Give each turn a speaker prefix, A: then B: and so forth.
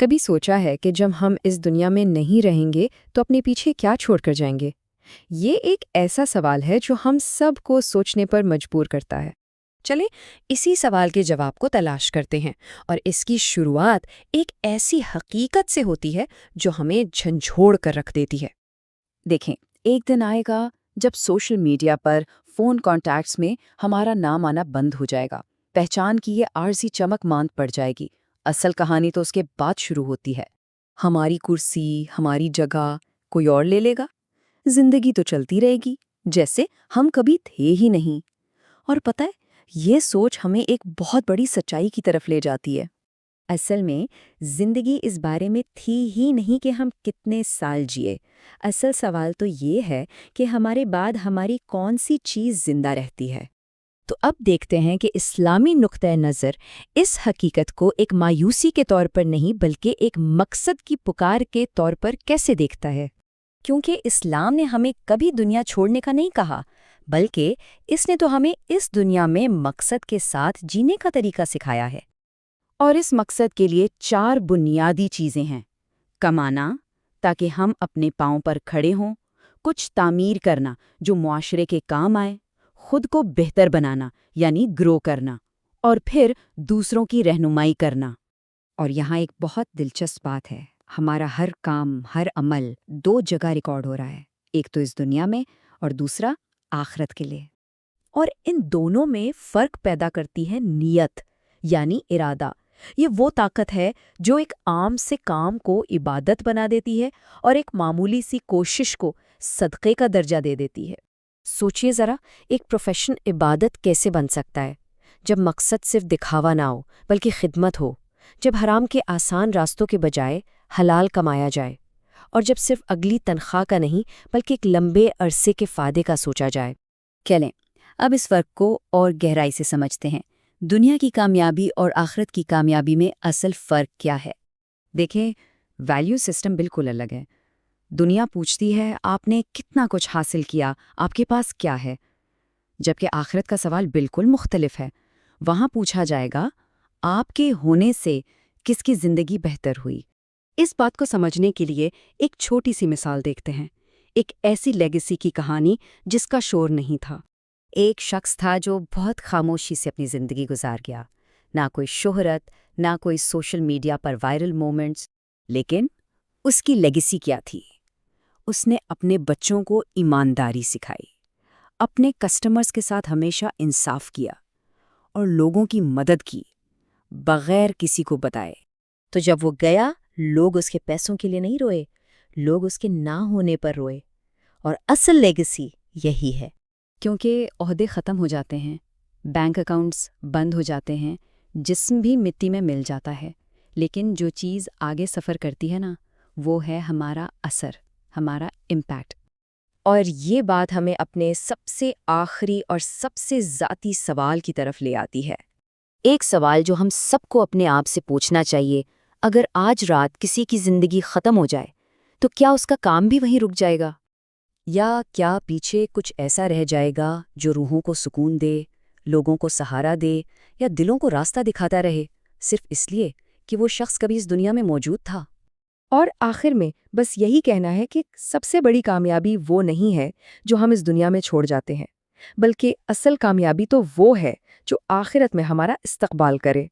A: کبھی سوچا ہے کہ جب ہم اس دنیا میں نہیں رہیں گے تو اپنے پیچھے کیا چھوڑ کر جائیں گے؟ یہ ایک ایسا سوال ہے جو ہم سب کو سوچنے پر مجبور کرتا ہے۔ چلیں اسی سوال کے جواب کو تلاش کرتے ہیں، اور اس کی شروعات ایک ایسی حقیقت سے ہوتی ہے جو ہمیں جھنجھوڑ کر رکھ دیتی ہے۔
B: دیکھیں، ایک دن آئے گا جب سوشل میڈیا پر فون کانٹیکٹس میں ہمارا نام آنا بند ہو جائے گا، پہچان کی یہ عارضی چمک ماند پڑ جائے گی۔ اصل کہانی تو اس کے بعد شروع ہوتی ہے۔ ہماری کرسی، ہماری جگہ کوئی اور لے لے گا، زندگی تو چلتی رہے گی جیسے ہم کبھی تھے ہی نہیں۔ اور پتہ ہے، یہ سوچ ہمیں ایک بہت بڑی سچائی کی طرف لے جاتی ہے۔
C: اصل میں زندگی اس بارے میں تھی ہی نہیں کہ ہم کتنے سال جیے۔ اصل سوال تو یہ ہے کہ ہمارے بعد ہماری کون سی چیز زندہ رہتی ہے۔ تو اب دیکھتے ہیں کہ اسلامی نقطۂ نظر اس حقیقت کو ایک مایوسی کے طور پر نہیں بلکہ ایک مقصد کی پکار کے طور پر کیسے دیکھتا ہے۔ کیونکہ اسلام نے ہمیں کبھی دنیا چھوڑنے کا نہیں کہا، بلکہ اس نے تو ہمیں اس دنیا میں مقصد کے ساتھ جینے کا طریقہ سکھایا ہے۔
B: اور اس مقصد کے لیے 4 بنیادی چیزیں ہیں: کمانا تاکہ ہم اپنے پاؤں پر کھڑے ہوں، کچھ تعمیر کرنا جو معاشرے کے کام آئے، خود کو بہتر بنانا یعنی گرو کرنا، اور پھر دوسروں کی رہنمائی کرنا۔
C: اور یہاں ایک بہت دلچسپ بات ہے، ہمارا ہر کام، ہر عمل 2 جگہ ریکارڈ ہو رہا ہے، ایک تو اس دنیا میں اور دوسرا آخرت کے لیے۔ اور ان دونوں میں فرق پیدا کرتی ہے نیت، یعنی ارادہ۔ یہ وہ طاقت ہے جو ایک عام سے کام کو عبادت بنا دیتی ہے اور ایک معمولی سی کوشش کو صدقے کا درجہ دے دیتی ہے۔ سوچئے ذرا، ایک پروفیشن عبادت کیسے بن سکتا ہے جب مقصد صرف دکھاوا نہ ہو بلکہ خدمت ہو، جب حرام کے آسان راستوں کے بجائے حلال کمایا جائے، اور جب صرف اگلی تنخواہ کا نہیں بلکہ ایک لمبے عرصے کے فائدے کا سوچا جائے۔
B: چلیں اب اس فرق کو اور گہرائی سے سمجھتے ہیں۔ دنیا کی کامیابی اور آخرت کی کامیابی میں اصل فرق کیا ہے؟
A: دیکھیں، ویلیو سسٹم بالکل الگ ہے۔ دنیا پوچھتی ہے آپ نے کتنا کچھ حاصل کیا، آپ کے پاس کیا ہے، جبکہ آخرت کا سوال بالکل مختلف ہے۔ وہاں پوچھا جائے گا آپ کے ہونے سے کس کی زندگی بہتر ہوئی۔ اس بات کو سمجھنے کے لیے ایک چھوٹی سی مثال دیکھتے ہیں، ایک ایسی لیگیسی کی کہانی جس کا شور نہیں تھا۔
C: ایک شخص تھا جو بہت خاموشی سے اپنی زندگی گزار گیا، نہ کوئی شہرت، نہ کوئی سوشل میڈیا پر وائرل مومنٹس، لیکن
B: اس کی لیگیسی کیا تھی؟ اس نے اپنے بچوں کو ایمانداری سکھائی، اپنے کسٹمرز کے ساتھ ہمیشہ انصاف کیا، اور لوگوں کی مدد کی بغیر کسی کو بتائے۔
C: تو جب وہ گیا، لوگ اس کے پیسوں کے لیے نہیں روئے، لوگ اس کے نہ ہونے پر روئے۔ اور اصل لیگیسی یہی ہے۔
A: کیونکہ عہدے ختم ہو جاتے ہیں، بینک اکاؤنٹس بند ہو جاتے ہیں، جسم بھی مٹی میں مل جاتا ہے، لیکن جو چیز آگے سفر کرتی ہے نا، وہ ہے ہمارا اثر، ہمارا امپیکٹ۔
C: اور یہ بات ہمیں اپنے سب سے آخری اور سب سے ذاتی سوال کی طرف لے آتی ہے۔ ایک سوال جو ہم سب کو اپنے آپ سے پوچھنا چاہیے: اگر آج رات کسی کی زندگی ختم ہو جائے تو کیا اس کا کام بھی وہیں رک جائے گا؟ یا کیا پیچھے کچھ ایسا رہ جائے گا جو روحوں کو سکون دے، لوگوں کو سہارا دے، یا دلوں کو راستہ دکھاتا رہے، صرف اس لیے کہ وہ شخص کبھی اس دنیا میں موجود تھا؟
A: اور آخر میں بس یہی کہنا ہے کہ سب سے بڑی کامیابی وہ نہیں ہے جو ہم اس دنیا میں چھوڑ جاتے ہیں، بلکہ اصل کامیابی تو وہ ہے جو آخرت میں ہمارا استقبال کرے۔